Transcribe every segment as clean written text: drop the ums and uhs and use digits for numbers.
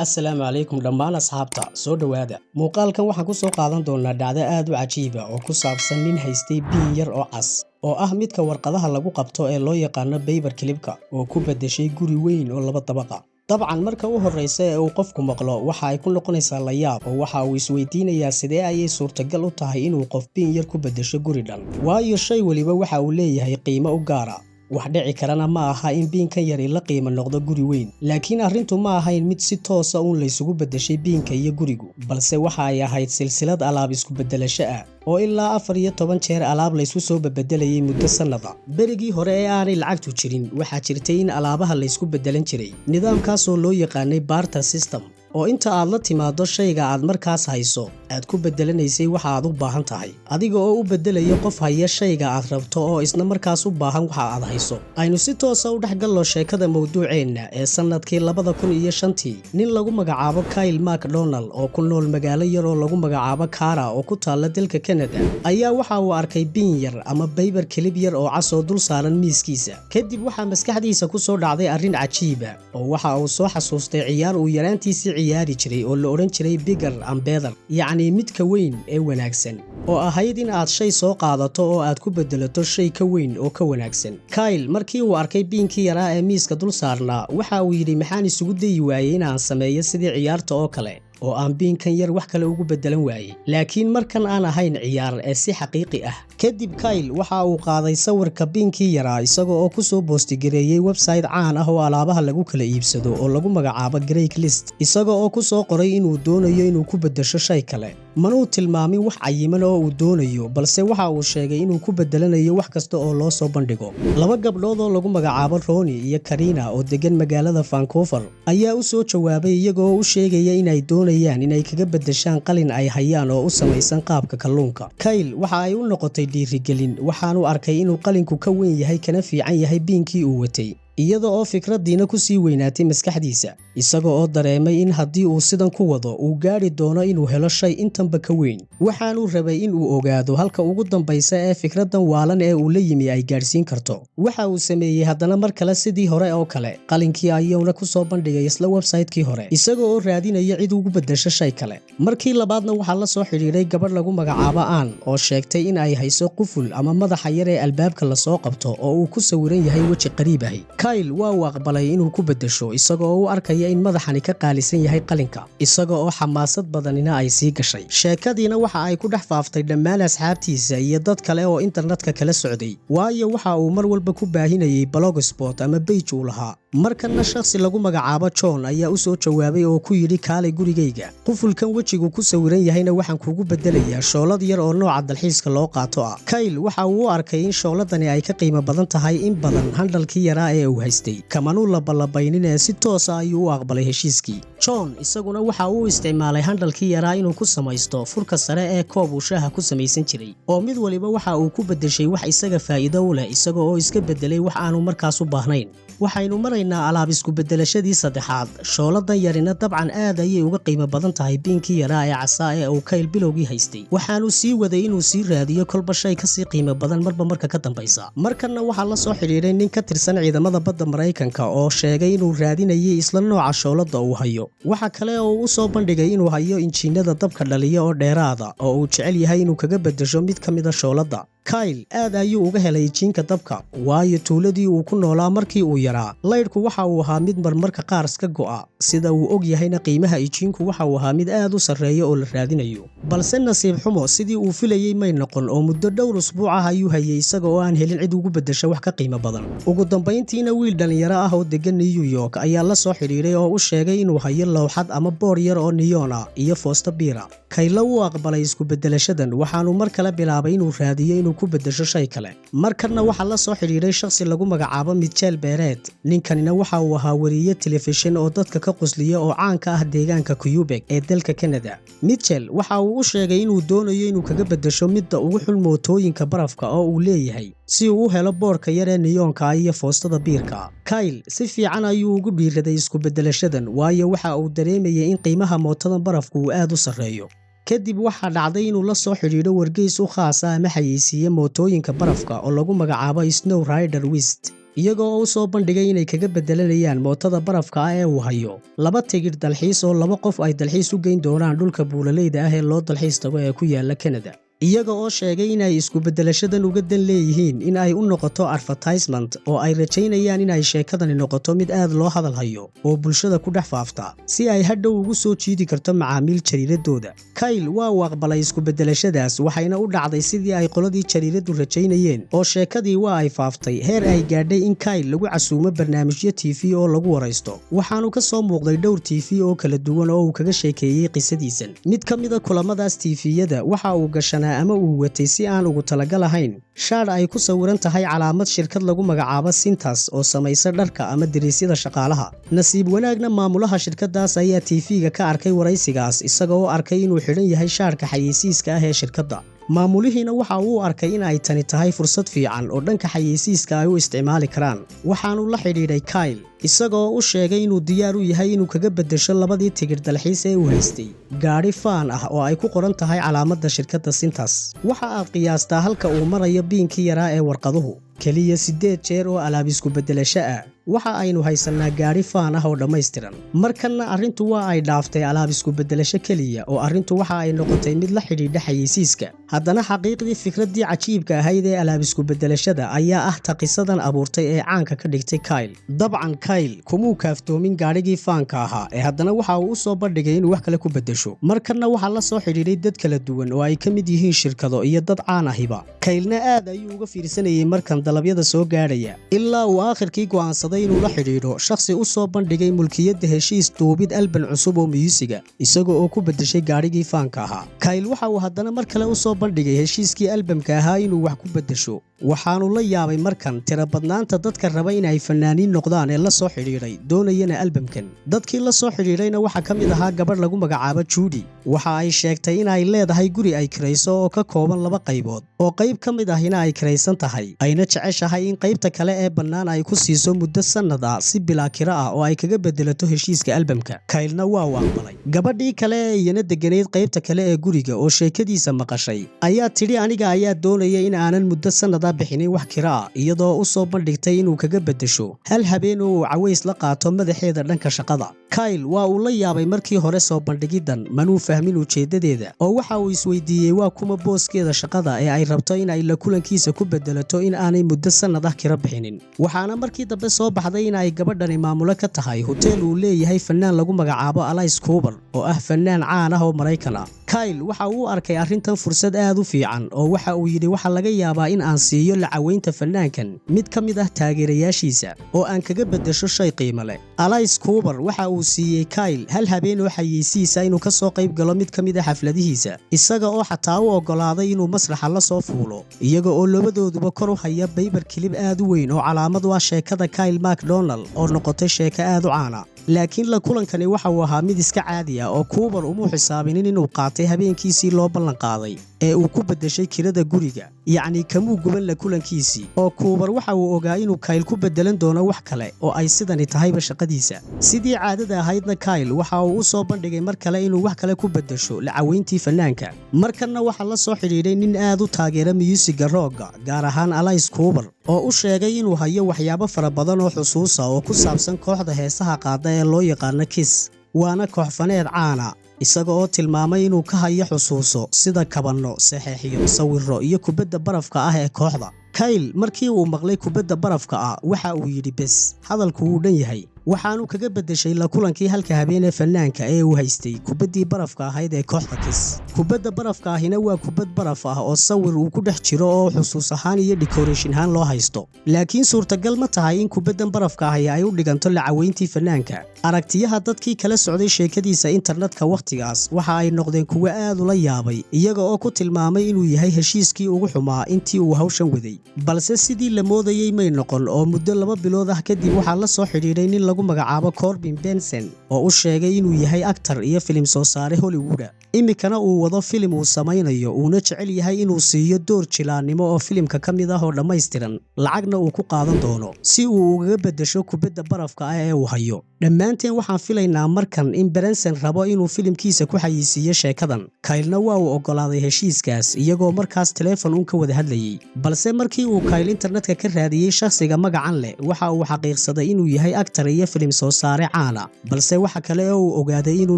Assalaamu calaykum dhammaan asxaabta soo dhawaada. Muuqaalkan waxaan ku soo qaadan doonaa dhacdo aad u cajiib ah oo ku saabsan nin haystay biin yar oo cas oo ah midka warqadaha lagu qabto ee loo yaqaan paper clip-ka oo ku bedeshay guri weyn oo laba dabaqa. dabcan marka uu horeysa ee uu qofku maqlo waxa ay ku noqonaysaa la yaab oo waxa uu isweydiinayaa sidee ayay suurtagal u tahay inuu qof biin yar ku bedesho guri dhan. waayo shay waliba waxa uu leeyahay qiimo u gaar ah. wax dhici karana ma aha in biinkan yari la qiimo noqdo guri weyn, laakiin arrintu ma ahayn mid si toos ah uu la isugu bedeshay biinka iyo gurigu, balse waxa ay ahayd silsilad alaab isku bedelasho ah oo ilaa 14 jeer alaab la isku soo bedelayay muddo sanada. berigii hore ee aanay lacagtu jirin waxa jirtay in alaabaha la isku bedelan jiray nidaamkaas oo loo yaqaanay barter system, oo inta aad la timaado shayga aad markaas hayso aad ku bedelanaysay waxa aad u baahan tahay adiga oo u bedelayo qof haya shayga aad rabto oo isna markaas u baahan waxa aad hayso. aynu si toos ah u dhaxgalno sheekada mawduuceena ee sanadkii 2005 nin lagu magacaabo Kyle McDonald oo ku nool magaalo yar oo lagu magacaabo Kara oo ku taala dalka Canada ayaa waxa uu arkay biin yar ama paper clip yar oo cas oo dul saaran miiskiisa. kadib waxa maskaxdiisa ku soo dhacday arrin cajiib ah oo waxa uu soo xasuustay ciyaar uu yaraantiisii ciyaari jiray oo la oran jiray bigger and better, yacni midka weyn ee wanaagsan, oo ahayd in aad shay soo qaadato oo aad ku bedelato shay ka weyn oo ka wanaagsan. Kyle markii uu arkay biinkii yaraa ee miiska dul saarnaa waxa uu yidhi maxaan isugu dayi waayay in aan sameeyo sidii ciyaarta oo kale oo aan biinkan yar wax kale ugu bedelan waayay, laakiin markan aan ahayn ciyaar ee si xaqiiqi ah. kadib Kyle waxa uu qaaday sawirka biinkii yaraa isagoo oo ku soo boostigareeyay website caan ah oo alaabaha lagu kala iibsado oo lagu magacaabo Craigslist, isagoo oo ku soo qoray inuu doonayo inuu ku bedesho shay kale. manuu tilmaamin wax cayiman oo uu doonayo, balse waxa uu sheegay inuu ku bedelanayo wax kasta oo loo soo bandhigo. laba gabdhood oo lagu magacaabo Ronnie iyo Karina oo degan magaalada Vancouver ayaa u soo jawaabay iyagoo u sheegaya inay doonayaan inay kaga bedeshaan qalin ay hayaan oo u samaysan qaabka kalluunka. Kyle waxa ay u noqotay dhiirigelin, waxaanu arkay inuu qalinku ka weyn yahay kana fiican yahay biinkii uu watay, iyada oo fikradiina ku sii weynaatay maskaxdiisa, isaga oo dareemay in haddii uu sidan ku wado uu gaari doono inuu helo shay intanba ka weyn. waxaanuu rabay in uu ogaado halka ugu dambaysa ee fikradan waalan ee uu la yimi ay gaadhsiin karto. waxa uu sameeyey haddana mar kale sidii hore oo kale, qalinkii ayuuna ku soo bandhigay isla website-kii hore isaga oo raadinaya cid ugu bedesho shay kale. markii labaadna waxaa la soo xidhiidhay gabadh lagu magacaabo Ann oo sheegtay in ay hayso quful ama madaxa yar ee albaabka la soo qabto oo uu ku sawiran yahay weji qariib ah. Kyle waa uu aqbalay inuu ku bedesho isagoo u arkaya in madaxani ka qaalisan yahay qalinka, isaga oo xamaasad badanina ay sii gashay. sheekadiina waxa ay ku dhex faaftay dhammaan asxaabtiisa iyo dad kale oo internetka kala socday, waayo waxa uu mar walba ku baahinayay blogspot ama page uu lahaa. markanna shakhsi lagu magacaabo John ayaa u soo jawaabay oo ku yidhi kaalay gurigayga, qufulkan wejigu ku sawiran yahayna waxaan kugu bedelayaa shoolad yar oo nooca dalxiiska loo qaato ah. Kyle waxa uu u arkay in shooladani ay ka qiimo badan tahay in badan handhalkii yaraa ee uu haystay, kamanuu labalabaynin ee si toos ah ayuu u aqbalay heshiiskii. John isaguna waxa uu isticmaalay handhalkii yaraa inuu ku samaysto furka sare ee koob uu shaaha ku samaysan jiray, oo mid waliba waxa uu ku bedeshay wax isaga faa'iido u leh isaga oo iska bedelay wax aanu markaas u baahnayn. waxaynu maraynaa alaab isku bedelashadii saddexaad. shooladan yarina dabcan aad ayay uga qiimo badan tahay biinkii yaraa ee casaa ee uu Kyle bilowgii haystay, waxaanu sii waday inuu sii raadiyo kolba shay ka sii qiimo badan marba marka ka dambaysa. markanna waxaa la soo xidhiidhay nin ka tirsan ciidamada badda Mareykanka oo sheegay inuu raadinayay isla nooca shoolada uu hayo. waxa kale oo uu u soo bandhigay inuu hayo injiinada dabka dhaliya oo dheeraada oo uu jecel yahay inuu kaga bedesho mid ka mid ah shoolada. Kyle aad ayuu uga helay injiinka dabka, waayo tuuladii uu ku noolaa markii uu yaraa laydhku waxa uu ahaa mid marmarka qaar iska go'a, sida uu og yahayna qiimaha injiinku waxa uu ahaa mid aad u sarreeya oo la raadinayo. balse nasiib xumo sidii uu filayay may noqon oo muddo dhowr usbuuc ah ayuu hayay isaga oo aan helin cid ugu bedesho wax ka qiimo badan. ugu dambayntiina wiil dhalinyaro ah oo degan New York ayaa la soo xidhiidhay oo u sheegay inuu hayo lowxad ama boor yar oo neon ah iyo foosto biira. Kyle wuu aqbalay isku bedelashadan, waxaanu mar kale bilaabay inuu raadiyo inuu ku bedesho shay kale. markanna waxaa la soo xidhiidhay shakhsi lagu magacaabo Mitchell Barrett. ninkanina waxa uu ahaa wariye telefishin oo dadka ka qosliya oo caan ka ah deegaanka Quebec ee dalka Canada. Mitchell waxa uu u sheegay inuu doonayo inuu kaga bedesho midda ugu xul mootooyinka barafka oo uu leeyahay si uu u helo boorka yar ee neonka iyo foostada biirka. Kyle si fiican ayuu ugu dhiiraday isku bedelashadan, waayo waxa uu dareemayay in qiimaha mootada barafku uu aad u sarreeyo. kadib waxaa dhacday inuu la soo xidhiidho wargeys u khaas ah ama xayeysiiye mootooyinka barafka oo lagu magacaabo Snow Rider West. iyagoo u soo bandhigay inay kaga bedelanayaan mootada barafka ah ee uu hayo 2 tigidh dalxiis oo 2 qof ay dalxiis u geyn doonaan dhulka buulaleyda ah ee loo dalxiis tago ee ku yaala Canada. iyaga oo sheegay inay isku bedelashadan uga dan leeyihiin in ay u noqoto advertisement oo ay rajaynayaan in ay sheekadani noqoto mid aad loo hadal hayo oo bulshada ku dhex faafta si ay hadhow ugu soo jiidi karto macaamiil jariiradooda. Kyle waa uu aqbalay isku bedelashadaas waxayna u dhacday sidii ay qoladii jariiradu rajaynayeen oo sheekadii waa ay faaftay heer ay gaadhay in Kyle lagu casuumo barnaamijyo TV oo lagu waraysto. waxaanu ka soo muuqday dhowr TV oo kala duwan oo uu kaga sheekeeyay qisadiisan. mid ka mid ah kulamadaas TV-yada waxa uu gashanaa ama uu watay si aan ugu talagal ahayn shaar ay ku sawiran tahay calaamad shirkad lagu magacaabo Cintas oo samaysa dharka ama dariisyada shaqaalaha. nasiib wanaagna maamulaha shirkadaas ayaa TV-ga ka arkay waraysigaas isaga oo arkay inuu xidhan yahay shaarka xayeysiiska ah ee shirkadda. maamulihiina waxa uu arkay in ay tani tahay fursad fiican oo dhanka xayeysiiska ay u isticmaali karaan. waxaanu la xidhiidhay Kyle isagoo u sheegay inuu diyaar u yahay inuu kaga bedesho 2 tigidh dalxiis ee uu haystay gaari faan ah oo ay ku qoran tahay calaamadda shirkadda Cintas. waxa aad qiyaastaa halka uu marayo biinkii yaraa ee warqaduhu kaliya 8 jeer oo alaab isku bedelasho ah. waxa aynu haysanaa gaari faan ah oo dhammaystiran. markanna arrintu waa ay dhaaftay alaab isku bedelasho kaliya oo arrintu waxa ay noqotay mid la xidhiidha xayeysiiska. haddana xaqiiqdii fikraddii cajiibka ahayd ee alaab isku bedelashada ayaa ah taqisadan abuurtay ee caanka ka dhigtay Kyle. dabcan Kyle kumuu kaaftoomin gaarigii faanka ahaa ee haddana waxa uu u soo bandhigay inuu wax kale ku bedesho. markanna waxaa la soo xidhiidhay dad kala duwan oo ay ka mid yihiin shirkado iyo dad caan ahiba. Kyle-na aad ayuu uga fiirsanayay markan dalabyada soo gaadhaya ilaa uu aakhirkii go'aansaday inuu la xidhiidho shakhsi u soo bandhigay mulkiyadda heshiis duubid alban cusub oo miyuusiga isaga oo ku bedeshay gaarigii faanka ahaa. Kyle waxa uu haddana mar kale u soo bandhigay heshiiskii albamka ahaa inuu wax ku bedesho. waxaanu la yaabay markan tira badnaanta dadka raba in ay fanaaniin noqdaan ee la soo xidhiidhay doonayana albamkan. dadkii la soo xidhiidhayna waxa ka mid ahaa gabadh lagu magacaabo Judy. waxa ay sheegtay in ay leedahay guri ay kirayso oo ka kooban 2 qaybood oo qayb ka mid ahina ay kiraysan tahay ayna jeceshahay in qaybta kale ee bannaan ay ku siiso muddo sanad ah si bilaa kira ah oo ay kaga bedelato heshiiska albamka. Kyle-na waa uu aqbalay. gabadhii kale ee iyana deganeyd qaybta kale ee guriga oo sheekadiisa maqashay ayaa tidhi aniga ayaa doonaya in aanan muddo sanad bixinin wax kira ah iyadoo u soo bandhigtay inuu kaga bedesho hal habeen oo uu caways la qaato madaxeeda dhanka shaqada. Kyle waa uu la yaabay markii hore soo bandhigidan manuu fahmin ujeedadeeda oo waxa uu isweydiiyey waa kuma booskeeda shaqada ee ay rabto in ay la kulankiisa ku bedelato in aanay muddo sanad ah kira bixinin. waxaana markii dambe soo baxday in ay gabadhani maamulo ka tahay hotel uu leeyahay fanaan lagu magacaabo Alice Cooper oo ah fanaan caan ah oo Mareykan ah. Kyle waxa uu arkay arrintan fursad aad u fiican oo waxa uu yidhi waxa laga yaabaa in aan siiyo lacaweynta fanaankan mid ka mid ah taageerayaashiisa oo aan kaga bedesho shay qiimo leh. Alice Cooper waxa uu siiyey Kyle hal habeen oo xayeysiisa inuu ka soo qayb galo mid ka mid ah xafladihiisa isaga oo xataa u ogolaaday inuu masraxa la soo fuulo iyaga oo labadooduba kor u haya baybar kilib aad u weyn oo calaamad u ah sheekada Kyle MacDonald oo noqotay sheeko aad u caana. laakiin la kulankani waxa uu ahaa mid iska caadi ah oo Cooper uma xisaabinin inuu qaatay habeenkiisii loo ballan qaaday ee uu ku bedeshay kirada guriga yacni kamuu guban la kulankiisii oo Cooper waxa uu ogaa inuu Kyle ku bedelan doono wax kale oo ay sidani tahayba shaqadiisa. sidii caadada ahaydna Kyle waxa uu u soo bandhigay mar kale inuu wax kale ku bedesho lacaweyntii fanaanka. markanna waxa la soo xidhiidhay nin aad u taageera musiga rock gaar ahaan Alice Cooper oo u sheegay inuu hayo waxyaabo fara badan oo xusuusa oo ku saabsan kooxda heesaha qaada ee loo yaqaano Kiss. waana koox faneed caana isaga oo tilmaamay inuu ka hayo xusuuso sida kabanno saxeexiyo sawirro iyo kubadda barafka ah ee kooxda. Kyle markii uu maqlay kubadda barafka ah waxa uu yidhi bes hadalku wuu dhan yahay. waxaanu kaga bedeshay la kulankii halka habeen ee fanaanka ee uu haystay kubaddii barafka ahayd ee kooxda Kiss. kubadda barafka ahina waa kubad baraf ah oo sawir uu ku dhex jiro oo xusuus ahaan iyo decoration ahaan loo haysto. laakiin suurtagal ma tahay in kubaddan barafka ahi ay u dhiganto lacaweyntii fanaanka. aragtiyaha dadkii kala socday sheekadiisa internetka waqtigaas waxa ay noqdeen kuwo aad ula yaabay iyaga oo ku tilmaamay inuu yahay heshiiskii ugu xumaa intii uu hawshan waday. balse sidii la moodayay may noqon oo muddo 2 bilood ah kadib waxaa la soo xidhiidhay nin lagu magacaabo Corbin Benson oo u sheegay inuu yahay actor iyo filim soo saare Hollywood. imikana uu wado filim uu samaynayo uuna jecel yahay inuu siiyo door jilaannimo oo filimka ka mid ah oo dhammaystiran lacagna uu ku qaadan doono si uu ugaga beddesho kubadda barafka ah ee uu hayo. Dhammaanteen waxaan filaynaa markan in Branson rabo inuu filimkiisa ku xayeysiiyo sheekadan. Kyle-na waa uu oggolaaday heshiiskaas iyagoo markaas teleefon uun ka wada hadlayay. Balse markii uu Kyle internetka ka raadiyey shakhsiga magacan leh waxa uu xaqiiqsaday inuu yahay actor iyo filim soo saare caana. Balse waxa kale oo uu ogaaday inuu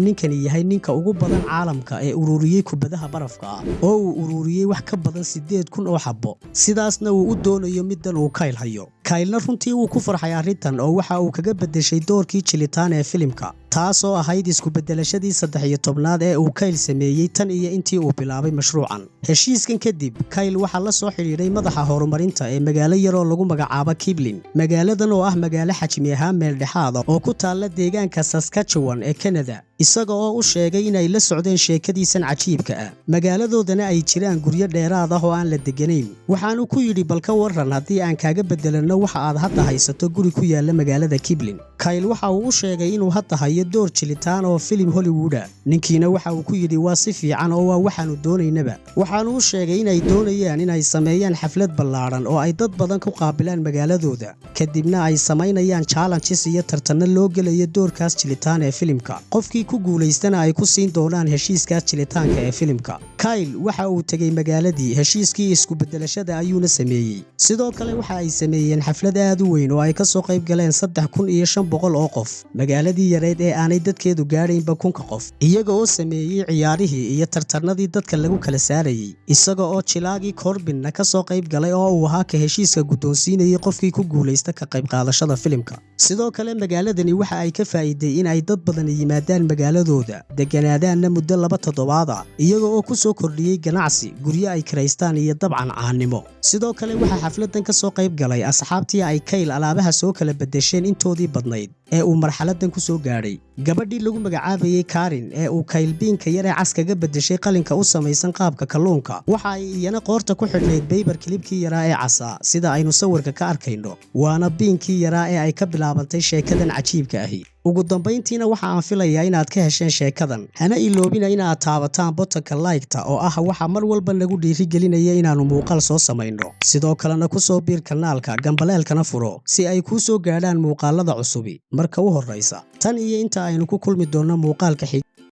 ninkani yahay ninka ugu badan caalamka ee ururiyey kubadaha barafka ah oo uu ururiyey wax ka badan 8,000 oo xabbo. Sidaasna uu u doonayo middan uu Kyle hayo. Kyle-na runtii wuu ku farxay arrintan oo waxa uu kaga beddeshay doorkii jilitaan ee filimka, taasoo ahayd isku beddelashadii 13aad ee uu Kyle sameeyey tan iyo intii uu bilaabay mashruucan. Heshiiskan kadib, Kyle waxa la soo xiriiray madaxa horumarinta ee magaalo yar oo lagu magacaabo Kibblin. Magaaladan oo ah magaalo xajmi ahaan meel dhexaad oo ku taalla deegaanka Saskatchewan ee Canada, isaga oo u sheegay inay la socdeen sheekadiisan cajiibka ah. Magaaladoodana ay jiraan guryo dheeraad ah oo aan la deganayn. Waxaanu ku yidhi bal ka warran haddii aan kaaga beddelano waxa aad hadda haysato guri ku yaalla magaalada Kibblin. Kyle waxa uu u sheegay inuu hadda hayo door jilitaan oo filim Hollywood ah. Ninkiina waxa uu ku yidhi waa si fiican oo waa waxaanu doonaynaba. Waxaanu u sheegay inay doonayaan inay sameeyaan xaflad ballaaran oo ay dad badan ku qaabilaan magaaladooda, kadibna ay samaynayaan challenges iyo tartanno loo gelayo doorkaas jilitaan ee filimka. Qofkii ku guulaystana ay ku siin doonaan heshiiskaas jilitaanka ee filimka. Kyle waxa uu tagay magaaladii, heshiiskii isku beddelashada ayuuna sameeyey. Sidoo kale waxa ay sameeyeen xaflad aad u weyn oo ay ka soo qayb galeen 3,500 oo qof. Magaaladii yareed ee aanay dadkeedu gaadhaynba 1,000 qof, iyaga oo sameeyey ciyaarihii iyo tartanadii dadka lagu kala saarayay. Isaga oo jilaagii Corbin ka soo qayb galay oo uu ahaa ka heshiiska guddoonsiinayay qofkii ku guulaysta ka qayb qaadashada filimka. Sidoo kale magaaladani waxa ay ka faa'iiday in ay dad badan yimaadaan magaaladooda, deganaadaanna muddo 2 toddobaad ah, iyaga oo ku soo kordhiyey ganacsi, guryo ay kiraystaan iyo dabcan caanimo. Sidoo kale waxa xafladan ka soo qayb galay asxaabtii ay Kyle alaabaha soo kala beddesheen intoodii badnayd ee uu marxaladan ku soo gaadhay. Gabadhii lagu magacaabayay Karen ee uu Kyle biinka yar ee cas kaga beddeshay qalinka u samaysan qaabka kalluunka, waxa ay iyana qoorta ku xidhnayd baybar kilibkii yaraa ee casa sida aynu sawirka ka arkayno. Waana biinkii yaraa ee ay ka bilaabantay sheekadan cajiibka ahi. ugu dambeyntiina waxa aan filayaa inaad ka hesheen sheekadan. Hana iloobina inaad taabataan buttonka like-ta oo ah waxa mar walba nagu dhiirigelinaya inaanu muuqaal soo samayno. Sidoo kalena ku soo biir kanaalka, gambaleelkana furo si ay ku soo gaadhaan muuqaalada cusubi marka u horeysa. Tan iyo inta aynu ku kulmi doonno muuqaalka xigta.